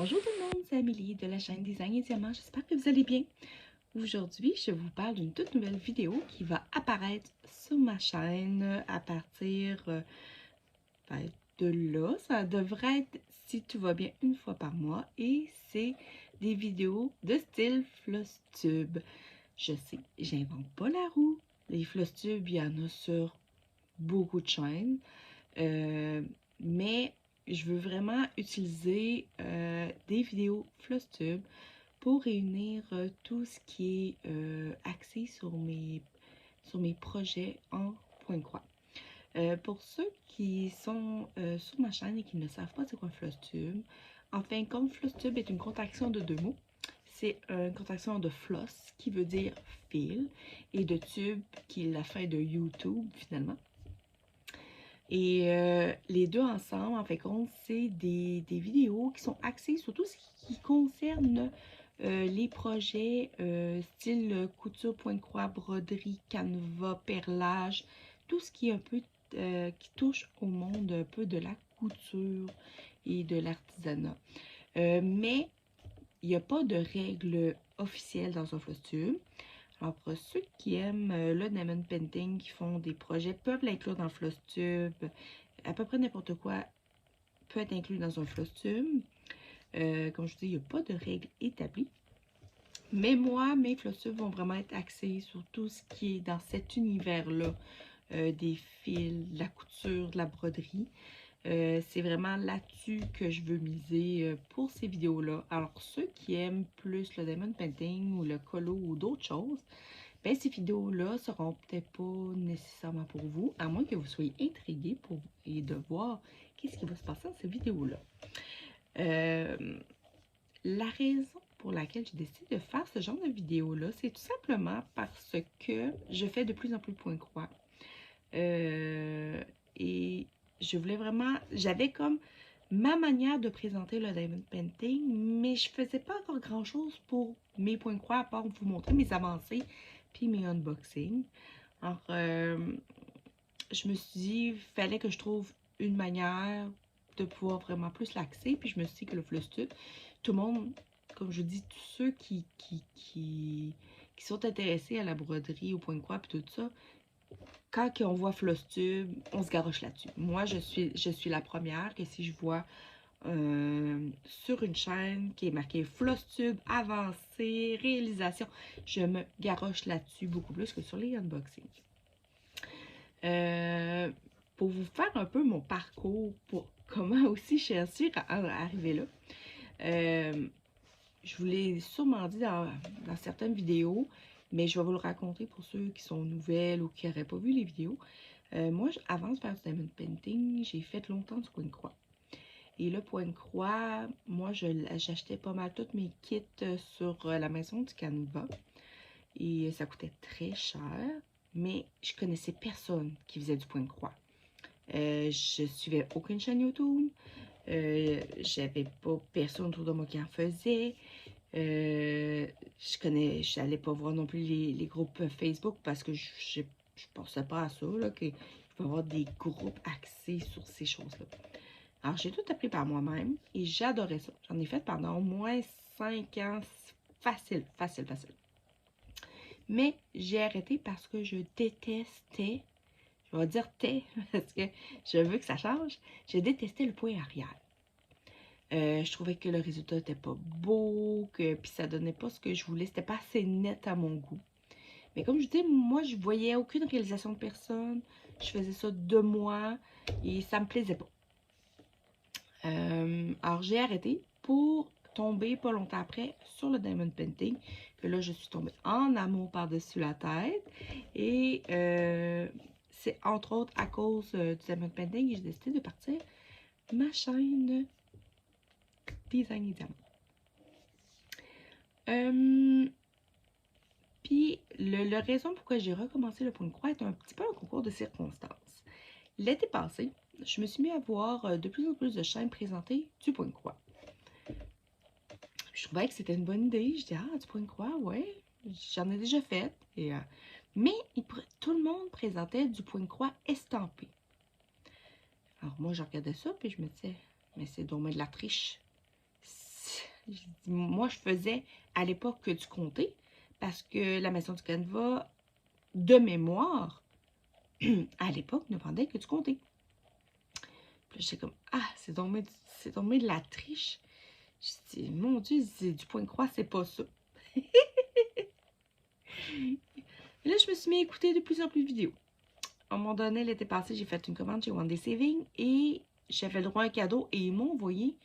Bonjour tout le monde, c'est Amélie de la chaîne Design et Diamant, j'espère que vous allez bien. Aujourd'hui, je vous parle d'une toute nouvelle vidéo qui va apparaître sur ma chaîne à partir ben, de là. Ça devrait être, si tout va bien, une fois par mois et c'est des vidéos de style Flosstube. Je sais, j'invente pas la roue. Les Flosstube, il y en a sur beaucoup de chaînes, mais je veux vraiment utiliser des vidéos Flosstube pour réunir tout ce qui est axé sur mes projets en point de croix. Pour ceux qui sont sur ma chaîne et qui ne savent pas c'est quoi Flosstube, en fin de compte, Flosstube est une contraction de deux mots. C'est une contraction de floss qui veut dire fil et de tube qui est la fin de YouTube finalement. Et les deux ensemble, en fait compte, c'est des vidéos qui sont axées sur tout ce qui concerne les projets style couture, point de croix, broderie, canevas, perlage, tout ce qui est un peu qui touche au monde un peu de la couture et de l'artisanat. Mais il n'y a pas de règles officielles dans un Flosstube. Alors, pour ceux qui aiment le diamond painting, qui font des projets, peuvent l'inclure dans le Flosstube. À peu près n'importe quoi peut être inclus dans un Flosstube. Comme je vous dis, il n'y a pas de règles établies. Mais moi, mes Flosstubes vont vraiment être axés sur tout ce qui est dans cet univers-là, des fils, de la couture, de la broderie. C'est vraiment là-dessus que je veux miser pour ces vidéos-là. Alors, ceux qui aiment plus le diamond painting ou le colo ou d'autres choses, ben, ces vidéos-là seront peut-être pas nécessairement pour vous, à moins que vous soyez intrigués et de voir qu'est-ce qui va se passer dans ces vidéos-là. La raison pour laquelle j'ai décidé de faire ce genre de vidéo-là, c'est tout simplement parce que je fais de plus en plus de point croix. Et je voulais vraiment, j'avais comme ma manière de présenter le diamond painting, mais je faisais pas encore grand chose pour mes points de croix à part vous montrer mes avancées puis mes unboxings. Alors, je me suis dit, il fallait que je trouve une manière de pouvoir vraiment plus l'axer, puis je me suis dit que le Flosstube, tout le monde, comme je vous dis, tous ceux qui sont intéressés à la broderie, au point de croix, puis tout ça, quand on voit Flosstube, on se garoche là-dessus. Moi, je suis la première que si je vois sur une chaîne qui est marquée Flosstube avancé, réalisation, je me garoche là-dessus beaucoup plus que sur les unboxings. Pour vous faire un peu mon parcours, pour comment aussi je suis arrivée là, je vous l'ai sûrement dit dans certaines vidéos, mais je vais vous le raconter pour ceux qui sont nouvelles ou qui n'auraient pas vu les vidéos. Moi, avant de faire du diamond painting, j'ai fait longtemps du point de croix. Et le point de croix, moi, j'achetais pas mal tous mes kits sur la maison du Canva. Et ça coûtait très cher, mais je connaissais personne qui faisait du point de croix. Je suivais aucune chaîne YouTube. J'avais pas personne autour de moi qui en faisait. Je n'allais pas voir non plus les groupes Facebook parce que je pensais pas à ça, là, qu'il peut y avoir des groupes axés sur ces choses-là. Alors, j'ai tout appris par moi-même et j'adorais ça. J'en ai fait pendant au moins 5 ans, facile. Mais j'ai arrêté parce que je détestais, je vais dire parce que je veux que ça change, je détestais le point arrière. Je trouvais que le résultat n'était pas beau, puis ça donnait pas ce que je voulais, c'était pas assez net à mon goût. Mais comme je dis, moi, je voyais aucune réalisation de personne, je faisais ça de moi, et ça me plaisait pas. Alors, j'ai arrêté pour tomber pas longtemps après sur le diamond painting, que là, je suis tombée en amour par-dessus la tête, et c'est entre autres à cause du diamond painting que j'ai décidé de partir ma chaîne Design et Diamant. Puis, la raison pourquoi j'ai recommencé le point de croix est un petit peu un concours de circonstances. L'été passé, je me suis mis à voir de plus en plus de chaînes présenter du point de croix. Je trouvais que c'était une bonne idée. Je dis, ah, du point de croix, ouais, j'en ai déjà fait. Mais tout le monde présentait du point de croix estampé. Alors, moi, je regardais ça, puis je me disais, mais c'est dommage de la triche. Moi, je faisais à l'époque que du comté parce que la maison du Canva, de mémoire, à l'époque, ne vendait que du comté. Puis j'étais comme, ah, c'est tombé de la triche. Je dis, mon Dieu, du point de croix, c'est pas ça. Et là, je me suis mis à écouter de plus en plus de vidéos. À un moment donné, l'été passé, j'ai fait une commande chez One Day Saving et j'avais le droit à un cadeau et ils m'ont envoyé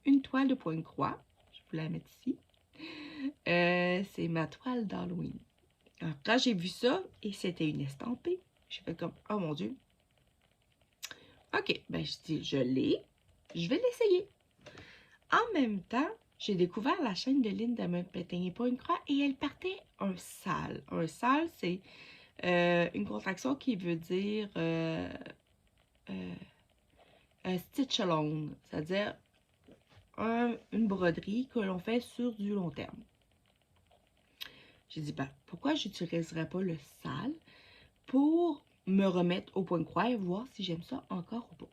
une toile de point de croix. Je vous la mettre ici. C'est ma toile d'Halloween. Alors, quand j'ai vu ça et c'était une estampée, j'ai fait comme, oh mon Dieu. OK, ben je dis, je l'ai, je vais l'essayer. En même temps, j'ai découvert la chaîne de Linda Pétain et pas une croix et elle partait un sale. Un sale, c'est une contraction qui veut dire un stitch alone, c'est-à-dire une broderie que l'on fait sur du long terme. J'ai dit, ben, pourquoi je n'utiliserais pas le sale pour me remettre au point de croix et voir si j'aime ça encore ou pas.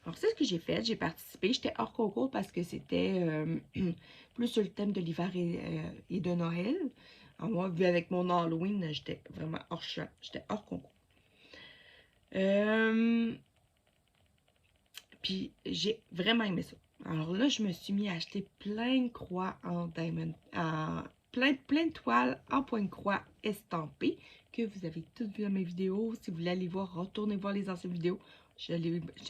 Alors, c'est ce que j'ai fait. J'ai participé. J'étais hors concours parce que c'était plus sur le thème de l'hiver et de Noël. Alors, moi, vu avec mon Halloween, j'étais vraiment hors champ. J'étais hors concours. Puis, j'ai vraiment aimé ça. Alors là, je me suis mis à acheter plein de croix en diamond, plein de toiles en point de croix estampées que vous avez toutes vues dans mes vidéos. Si vous voulez aller voir, retournez voir les anciennes vidéos. Je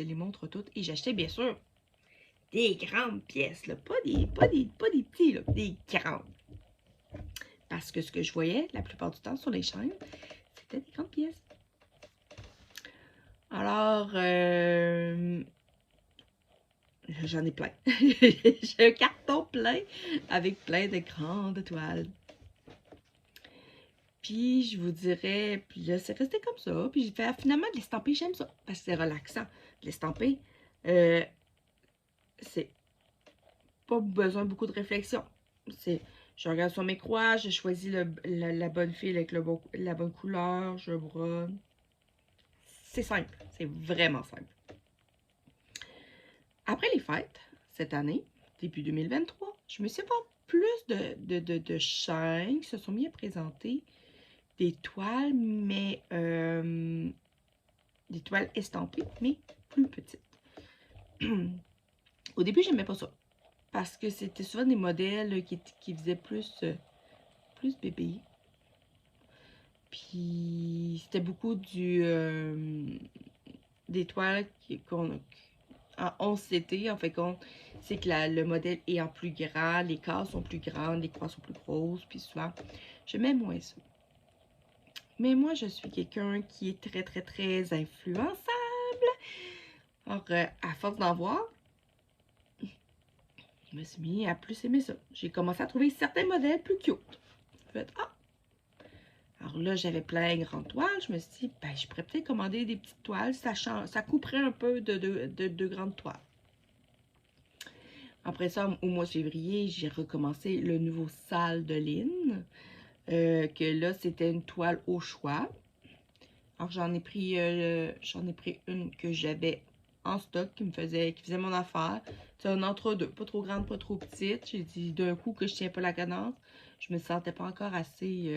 les montre toutes. Et j'ai acheté, bien sûr, des grandes pièces, là. Pas des petits, là, des grandes. Parce que ce que je voyais la plupart du temps sur les chaînes, c'était des grandes pièces. Alors, j'en ai plein. J'ai un carton plein avec plein de grandes toiles. Puis, je vous dirais, puis là, c'est resté comme ça. Puis, j'ai fait, finalement, de l'estamper, j'aime ça. Parce que c'est relaxant. De l'estamper, c'est pas besoin de beaucoup de réflexion. Je regarde sur mes croix, je choisis la bonne file avec la bonne couleur, je brode. C'est simple. C'est vraiment simple. Après les fêtes, cette année, début 2023, je me suis pas plus de chaînes qui se sont mis à présenter des toiles, mais des toiles estampées, mais plus petites. Au début, j'aimais pas ça. Parce que c'était souvent des modèles qui faisaient plus bébé. Puis c'était beaucoup des toiles en 11 CT, en fait compte, c'est que le modèle est en plus grand, les cases sont plus grandes, les croix sont plus grosses, puis souvent, je mets moins ça. Mais moi, je suis quelqu'un qui est très, très, très influençable. Alors, à force d'en voir, je me suis mis à plus aimer ça. J'ai commencé à trouver certains modèles plus cute. Je me suis dit, ah! Alors là, j'avais plein de grandes toiles. Je me suis dit, ben, je pourrais peut-être commander des petites toiles. Ça couperait un peu de grandes toiles. Après ça, au mois de février, j'ai recommencé le nouveau sale de Lynn. Que là, c'était une toile au choix. Alors, j'en ai pris une que j'avais en stock qui faisait mon affaire. C'est un entre-deux, pas trop grande, pas trop petite. J'ai dit d'un coup que je tiens pas la cadence. Je me sentais pas encore assez,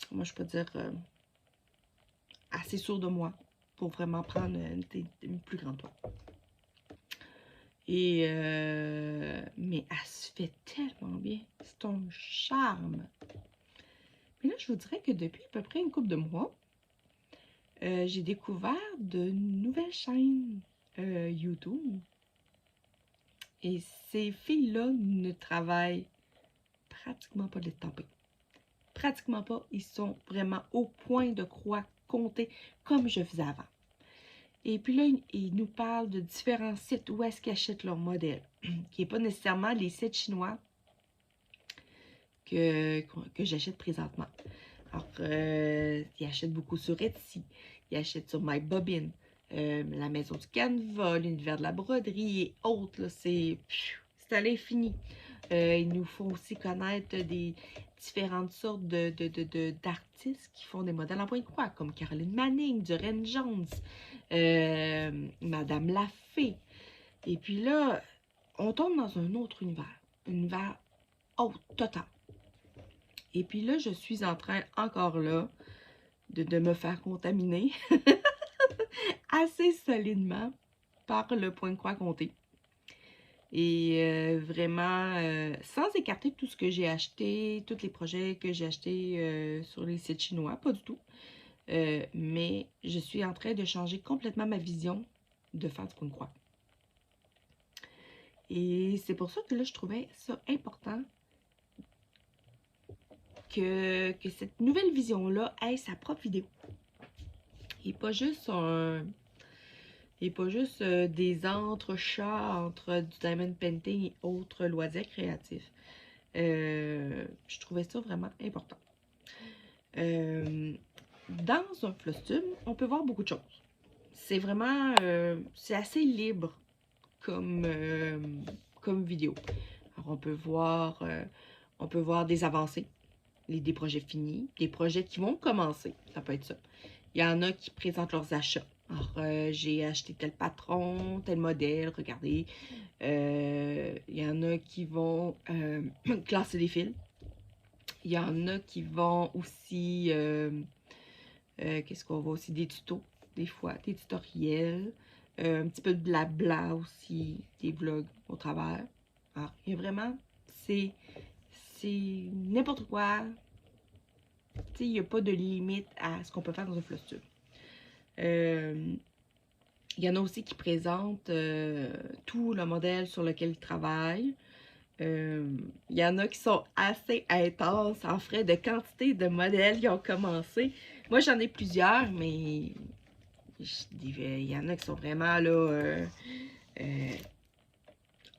comment je peux dire, assez sûre de moi pour vraiment prendre une plus grande toile. Et, mais elle se fait tellement bien. C'est un charme. Mais là, je vous dirais que depuis à peu près une couple de mois, j'ai découvert de nouvelles chaînes YouTube. Et ces filles-là ne travaillent pratiquement pas de l'estamper. Pratiquement pas. Ils sont vraiment au point de croix compter comme je faisais avant. Et puis là, ils nous parlent de différents sites où est-ce qu'ils achètent leurs modèles, qui n'est pas nécessairement les sites chinois que j'achète présentement. Alors, ils achètent beaucoup sur Etsy, ils achètent sur MyBobbin, la maison du Canva, l'univers de la broderie et autres. C'est à l'infini. Ils nous font aussi connaître des différentes sortes d'artistes qui font des modèles en point de croix, comme Caroline Manning, Duren Jones, Madame Lafay. Et puis là, on tombe dans un autre univers autre, total. Et puis là, je suis en train, encore là, de me faire contaminer assez solidement par le point de croix compté. Et vraiment, sans écarter tout ce que j'ai acheté, tous les projets que j'ai achetés sur les sites chinois, pas du tout. Mais je suis en train de changer complètement ma vision de faire du point de croix. Et c'est pour ça que là, je trouvais ça important que cette nouvelle vision-là ait sa propre vidéo. Et pas juste des entrechats entre du diamond painting et autres loisirs créatifs. Je trouvais ça vraiment important. Dans un Flostube, on peut voir beaucoup de choses. C'est vraiment, c'est assez libre comme vidéo. Alors on peut voir des avancées, des projets finis, des projets qui vont commencer, ça peut être ça. Il y en a qui présentent leurs achats. Alors, j'ai acheté tel patron, tel modèle, regardez. Il y en a qui vont classer des fils. Il y en a qui vont aussi, qu'est-ce qu'on voit aussi? Des tutos, des fois, des tutoriels. Un petit peu de blabla aussi, des vlogs au travers. Alors, il y a vraiment, c'est n'importe quoi. Tu sais, il n'y a pas de limite à ce qu'on peut faire dans un Flostube. Il y en a aussi qui présentent tout le modèle sur lequel ils travaillent. Il y en a qui sont assez intenses en frais de quantité de modèles qui ont commencé. Moi, j'en ai plusieurs, mais il y en a qui sont vraiment là...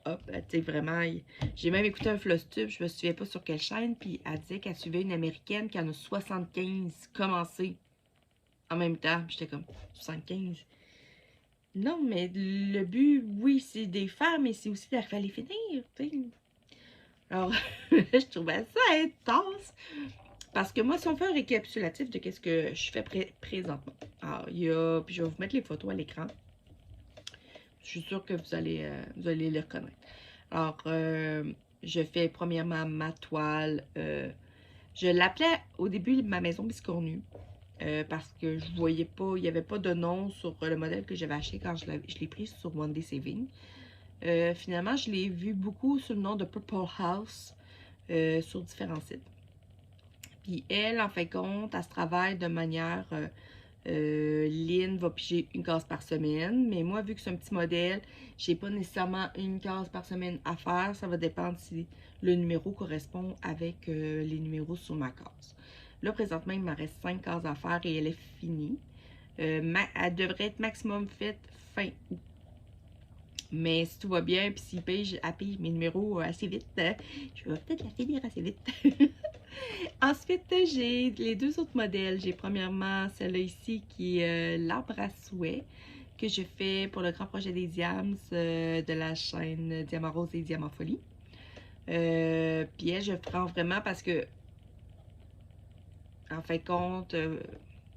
hop, tu sais, vraiment... J'ai même écouté un Flostube, je me souviens pas sur quelle chaîne, puis elle disait qu'elle suivait une Américaine qui en a 75 commencé en même temps. J'étais comme, 75? Non, mais le but, oui, c'est des femmes, mais c'est aussi d'arriver à les finir, tu sais. Alors, je trouvais ça intense. Parce que moi, si on fait un récapitulatif de qu'est-ce que je fais présentement. Alors, il y a... Puis je vais vous mettre les photos à l'écran. Je suis sûre que vous allez les reconnaître. Alors, je fais premièrement ma toile. Je l'appelais au début ma maison biscornue. Parce que je voyais pas, il n'y avait pas de nom sur le modèle que j'avais acheté quand je l'ai pris sur One Day Saving. Finalement, je l'ai vu beaucoup sous le nom de Purple House sur différents sites. Puis elle, en fin de compte, elle se travaille de manière... Lynn va piger une case par semaine, mais moi, vu que c'est un petit modèle, j'ai pas nécessairement une case par semaine à faire. Ça va dépendre si le numéro correspond avec les numéros sur ma case. Là, présentement, il me reste 5 cases à faire et elle est finie. Elle devrait être maximum faite fin août. Mais si tout va bien, puis s'il elle pige mes numéros assez vite, je vais peut-être la finir assez vite. Ensuite, j'ai les deux autres modèles. J'ai premièrement celle-là ici qui est l'arbre à souhait que je fais pour le grand projet des Diams de la chaîne Diamant Rose et Diamant Folie. Puis elle, je prends vraiment parce que, en fin de compte,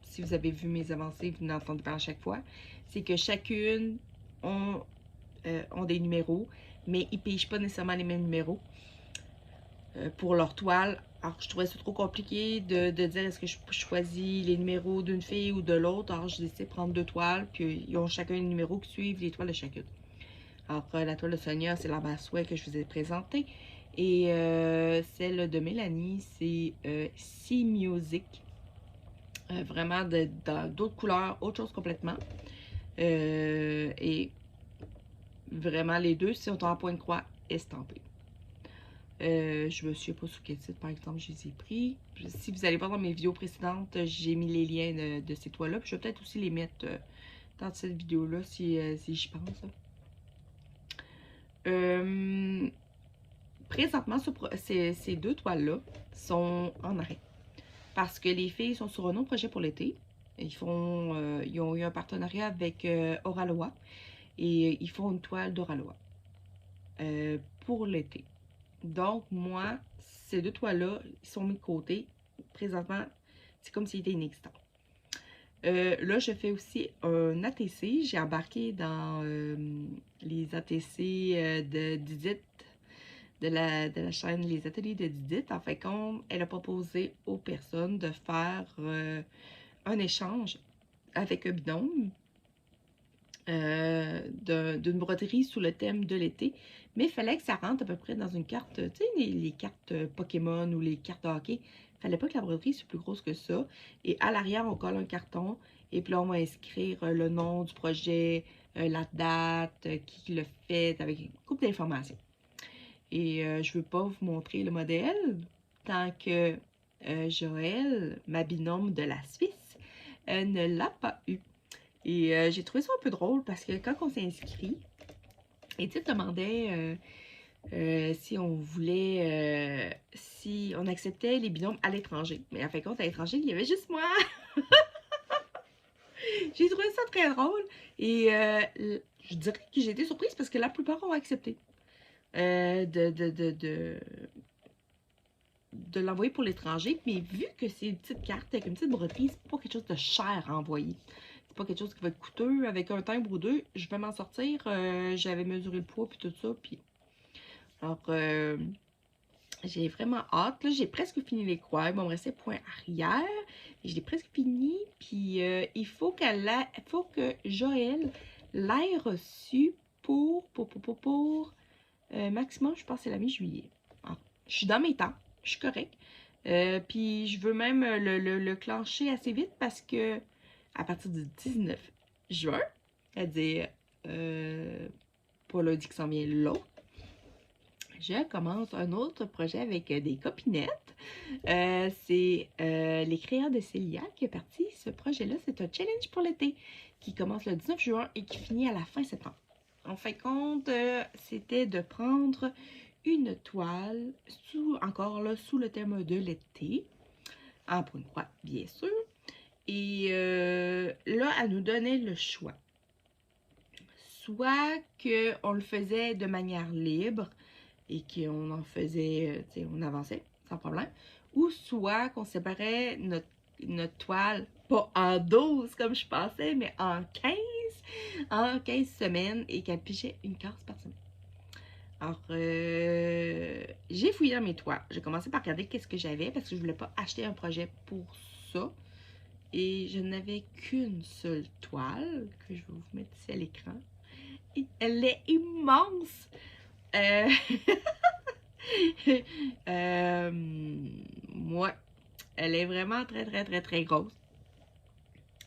si vous avez vu mes avancées, vous n'entendez pas à chaque fois, c'est que chacune ont des numéros, mais ils ne pigent pas nécessairement les mêmes numéros pour leur toile. Alors, je trouvais ça trop compliqué de dire est-ce que je choisis les numéros d'une fille ou de l'autre. Alors, j'ai décidé de prendre deux toiles, puis ils ont chacun un numéro qui suivent les toiles de chacune. Alors, la toile de Sonia, c'est l'arbre à souhait que je vous ai présenté. Et celle de Mélanie, c'est Sea Music. Vraiment dans d'autres couleurs, autre chose complètement. Et vraiment, les deux sont en point de croix estampé. Je me souviens pas sur quel site, par exemple, je les ai pris. Si vous allez voir dans mes vidéos précédentes, j'ai mis les liens de ces toiles-là. Je vais peut-être aussi les mettre dans cette vidéo-là si j'y pense. Présentement, ces deux toiles-là sont en arrêt. Parce que les filles sont sur un autre projet pour l'été. Ils ont eu un partenariat avec Oraloa. Et ils font une toile d'Oraloa pour l'été. Donc, moi, ces deux toiles-là, ils sont mis de côté. Présentement, c'est comme s'ils étaient inexistants. Là, je fais aussi un ATC. J'ai embarqué dans les ATC de Didit, de la chaîne Les Ateliers de Didit. En fait, comme elle a proposé aux personnes de faire un échange avec un binôme d'une broderie sous le thème de l'été. Mais il fallait que ça rentre à peu près dans une carte, tu sais, les cartes Pokémon ou les cartes de hockey. Il fallait pas que la broderie soit plus grosse que ça. Et à l'arrière, on colle un carton. Et puis là, on va inscrire le nom du projet, la date, qui l'a fait, avec une couple d'informations. Et je veux pas vous montrer le modèle tant que Joël, ma binôme de la Suisse, ne l'a pas eu. Et j'ai trouvé ça un peu drôle parce que quand on s'est inscrit, Edith demandait si on voulait, si on acceptait les binômes à l'étranger. Mais en fin de compte, à l'étranger, il y avait juste moi. J'ai trouvé ça très drôle. Et je dirais que j'ai été surprise parce que la plupart ont accepté de l'envoyer pour l'étranger. Mais vu que c'est une petite carte avec une petite broderie, c'est pas quelque chose de cher à envoyer. C'est pas quelque chose qui va être coûteux. Avec un timbre ou deux, je vais m'en sortir. J'avais mesuré le poids puis tout ça. Puis alors, j'ai vraiment hâte. Là, j'ai presque fini les croix. Il va me rester point arrière. Et je l'ai presque fini. Puis il faut que Joël l'ait reçu pour maximum, je pense que c'est la mi-juillet. Je suis dans mes temps. Je suis correcte. Puis je veux même le clencher assez vite parce que à partir du 19 juin, c'est-à-dire pas lundi qui s'en vient l'autre, je commence un autre projet avec des copinettes. C'est les créateurs de Célia qui est parti. Ce projet-là, c'est un challenge pour l'été qui commence le 19 juin et qui finit à la fin septembre. En fin de compte, c'était de prendre une toile, encore là, sous le thème de l'été, en pour une croix, bien sûr. Et là, elle nous donnait le choix. Soit qu'on le faisait de manière libre et qu'on en faisait, tu sais, on avançait sans problème, ou soit qu'on séparait notre toile, pas en 12 comme je pensais, mais en 15 semaines et qu'elle pichait une case par semaine. Alors, j'ai fouillé dans mes toiles. J'ai commencé par regarder qu'est-ce que j'avais parce que je voulais pas acheter un projet pour ça. Et je n'avais qu'une seule toile que je vais vous mettre ici à l'écran. Elle est immense. Moi, elle est vraiment très, très, très, très grosse.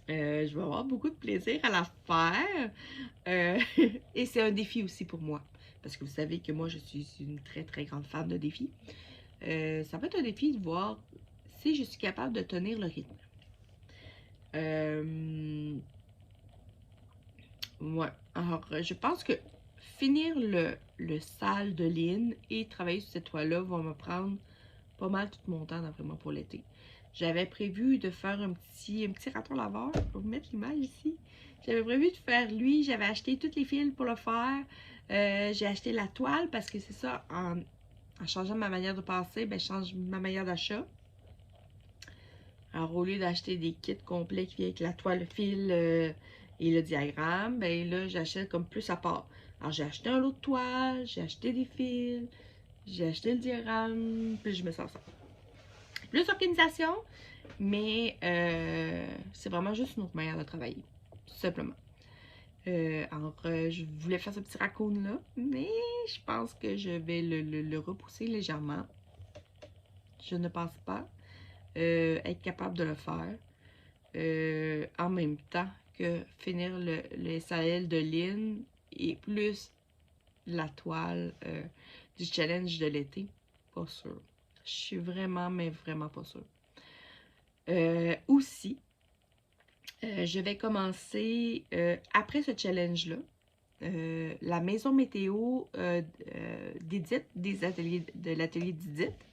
Je vais avoir beaucoup de plaisir à la faire. Et c'est un défi aussi pour moi. Parce que vous savez que moi, je suis une très, très grande fan de défis. Ça peut être un défi de voir si je suis capable de tenir le rythme. Ouais. Alors, je pense que finir le sale de Lynn et travailler sur cette toile-là va me prendre pas mal tout mon temps, vraiment, pour l'été. J'avais prévu de faire un petit raton laveur. Je vais vous mettre l'image ici. J'avais prévu de faire lui. J'avais acheté tous les fils pour le faire. J'ai acheté la toile parce que c'est ça, en changeant ma manière de penser, ben, je change ma manière d'achat. Alors, au lieu d'acheter des kits complets qui viennent avec la toile, le fil et le diagramme, ben là, j'achète comme plus à part. Alors, j'ai acheté un lot de toile, j'ai acheté des fils, j'ai acheté le diagramme, puis je me sens ça. Plus d'organisation, mais c'est vraiment juste une autre manière de travailler, tout simplement. Alors, je voulais faire ce petit raccoon-là, mais je pense que je vais le repousser légèrement. Je ne pense pas être capable de le faire en même temps que finir le SAL de Lynn et plus la toile du challenge de l'été. Pas sûr. Je suis vraiment, mais vraiment pas sûre. Aussi, je vais commencer, après ce challenge-là, la maison météo d'Edith, de l'atelier d'Edith.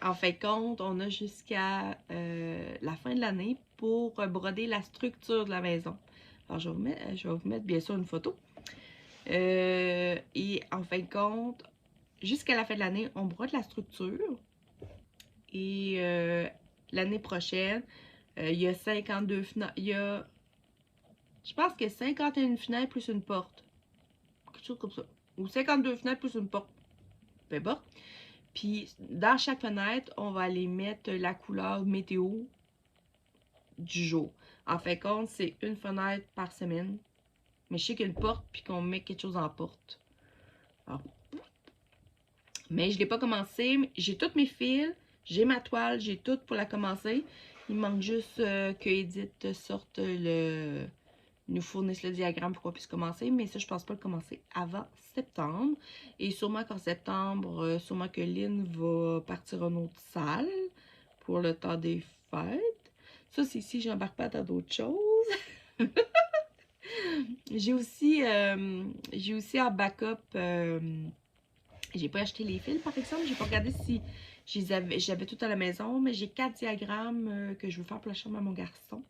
En fin de compte, on a jusqu'à la fin de l'année pour broder la structure de la maison. Alors, je vais vous mettre bien sûr une photo. Et en fin de compte, jusqu'à la fin de l'année, on brode la structure. Et l'année prochaine, Il y a 52 fenêtres. Il y a, je pense que 51 fenêtres plus une porte. Quelque chose comme ça. Ou 52 fenêtres plus une porte. Peu importe. Puis, dans chaque fenêtre, on va aller mettre la couleur météo du jour. En fait, compte, c'est une fenêtre par semaine. Mais je sais qu'il y a une porte, puis qu'on met quelque chose en porte. Alors, mais je ne l'ai pas commencé. J'ai tous mes fils, j'ai ma toile, j'ai tout pour la commencer. Il manque juste que Edith sorte nous fournisse le diagramme pour qu'on puisse commencer. Mais ça, je pense pas le commencer avant septembre. Et sûrement qu'en septembre, sûrement que Lynn va partir à une autre salle pour le temps des fêtes. Ça, c'est si j'embarque pas dans d'autres choses. J'ai aussi en backup... j'ai pas acheté les fils, par exemple. J'ai pas regardé si j'avais tout à la maison, mais j'ai 4 diagrammes que je veux faire pour la chambre à mon garçon.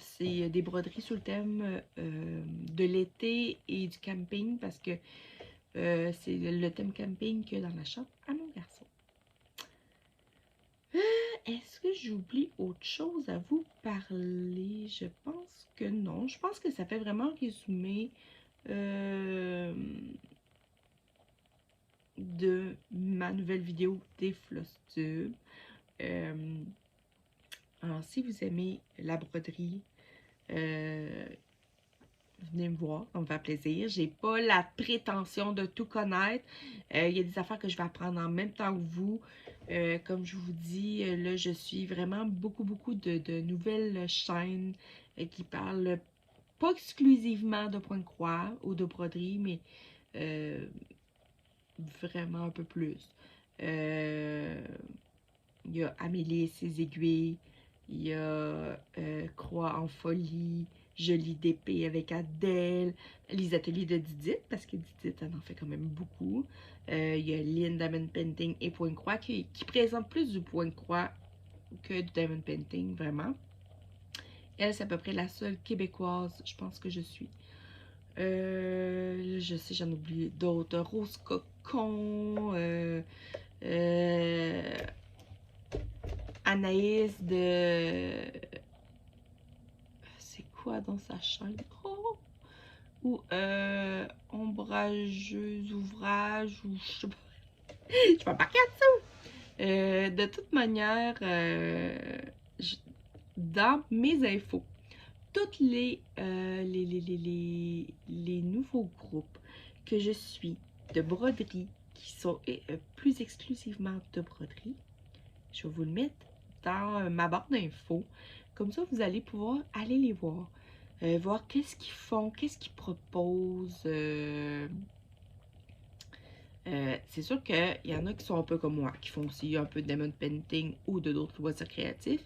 C'est des broderies sur le thème de l'été et du camping, parce que c'est le thème camping que dans la chambre à mon garçon. Est-ce que j'oublie autre chose à vous parler? Je pense que non. Je pense que ça fait vraiment résumé de ma nouvelle vidéo des Flosstubes. Alors, si vous aimez la broderie, venez me voir, ça me fait plaisir. J'ai pas la prétention de tout connaître. Il y a des affaires que je vais apprendre en même temps que vous. Comme je vous dis, là, je suis vraiment beaucoup de nouvelles chaînes qui parlent pas exclusivement de point de croix ou de broderie, mais vraiment un peu plus. Il y a Amélie et ses aiguilles. Il y a Croix en folie. Jolie d'épée avec Adèle. Les ateliers de Didit, parce que Didit, elle en fait quand même beaucoup. Il y a Lynn Diamond Painting et Point de Croix qui présente plus du Point de Croix que du Diamond Painting, vraiment. Elle, c'est à peu près la seule québécoise, je pense que je suis. Je sais, j'en oublie d'autres. Rose Cocon. Anaïs de... C'est quoi dans sa chaîne? Oh! Ou Ombrageuse Ouvrage, ou je sais pas. Je vais pas regarder ça! De toute manière, dans mes infos, toutes les nouveaux groupes que je suis de broderie, qui sont plus exclusivement de broderie, je vais vous le mettre dans ma barre d'infos. Comme ça, vous allez pouvoir aller les voir. Voir qu'est-ce qu'ils font, qu'est-ce qu'ils proposent. C'est sûr qu'il y en a qui sont un peu comme moi, qui font aussi un peu de diamond painting ou de d'autres loisirs créatifs.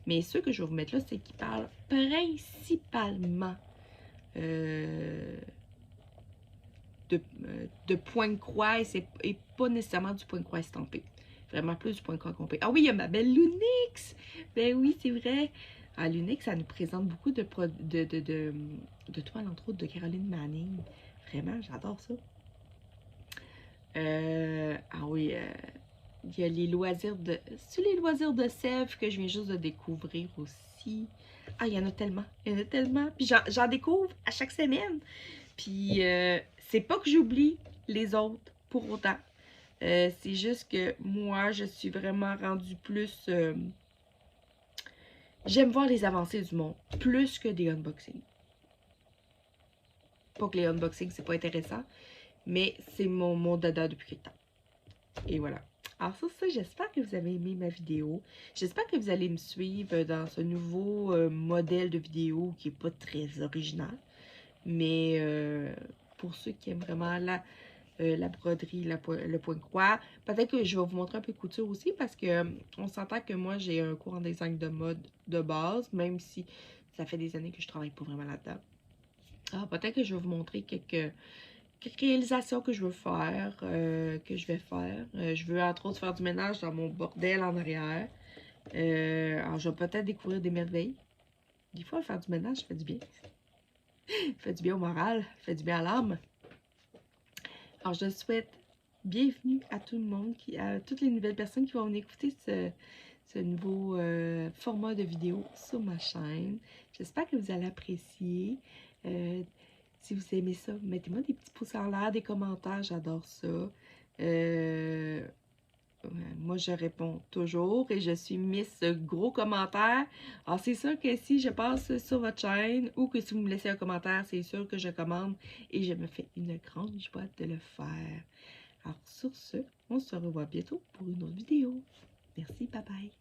Mais ceux que je vais vous mettre là, c'est qui parlent principalement de point de croix et pas nécessairement du point de croix estampé. Vraiment plus du point de croix complet. Ah oui, il y a ma belle Lunix! Ben oui, c'est vrai. Ah, Lunix, ça nous présente beaucoup de toiles, entre autres, de Caroline Manning. Vraiment, j'adore ça. Ah oui, il y a les loisirs de... C'est les loisirs de Sèvres que je viens juste de découvrir aussi. Ah, il y en a tellement. Il y en a tellement. Puis j'en découvre à chaque semaine. Puis c'est pas que j'oublie les autres pour autant. C'est juste que moi, je suis vraiment rendue plus... j'aime voir les avancées du monde, plus que des unboxings. Pas que les unboxings, c'est pas intéressant, mais c'est mon dada depuis quelque temps. Et voilà. Alors ça, j'espère que vous avez aimé ma vidéo. J'espère que vous allez me suivre dans ce nouveau modèle de vidéo qui n'est pas très original. Mais pour ceux qui aiment vraiment la broderie, le point de croix. Peut-être que je vais vous montrer un peu de couture aussi parce que on s'entend que moi j'ai un cours en design de mode de base, même si ça fait des années que je travaille pas vraiment là-dedans. Alors peut-être que je vais vous montrer quelques réalisations que je veux faire, je veux entre autres faire du ménage dans mon bordel en arrière. Alors je vais peut-être découvrir des merveilles. Des fois, faire du ménage, ça fait du bien. Ça fait du bien au moral, ça fait du bien à l'âme. Alors, je souhaite bienvenue à tout le monde, à toutes les nouvelles personnes qui vont venir écouter ce nouveau format de vidéo sur ma chaîne. J'espère que vous allez apprécier. Si vous aimez ça, mettez-moi des petits pouces en l'air, des commentaires, j'adore ça. Moi, je réponds toujours et je suis Miss Gros Commentaires. Alors, c'est sûr que si je passe sur votre chaîne ou que si vous me laissez un commentaire, c'est sûr que je commande et je me fais une grande joie de le faire. Alors, sur ce, on se revoit bientôt pour une autre vidéo. Merci, bye bye!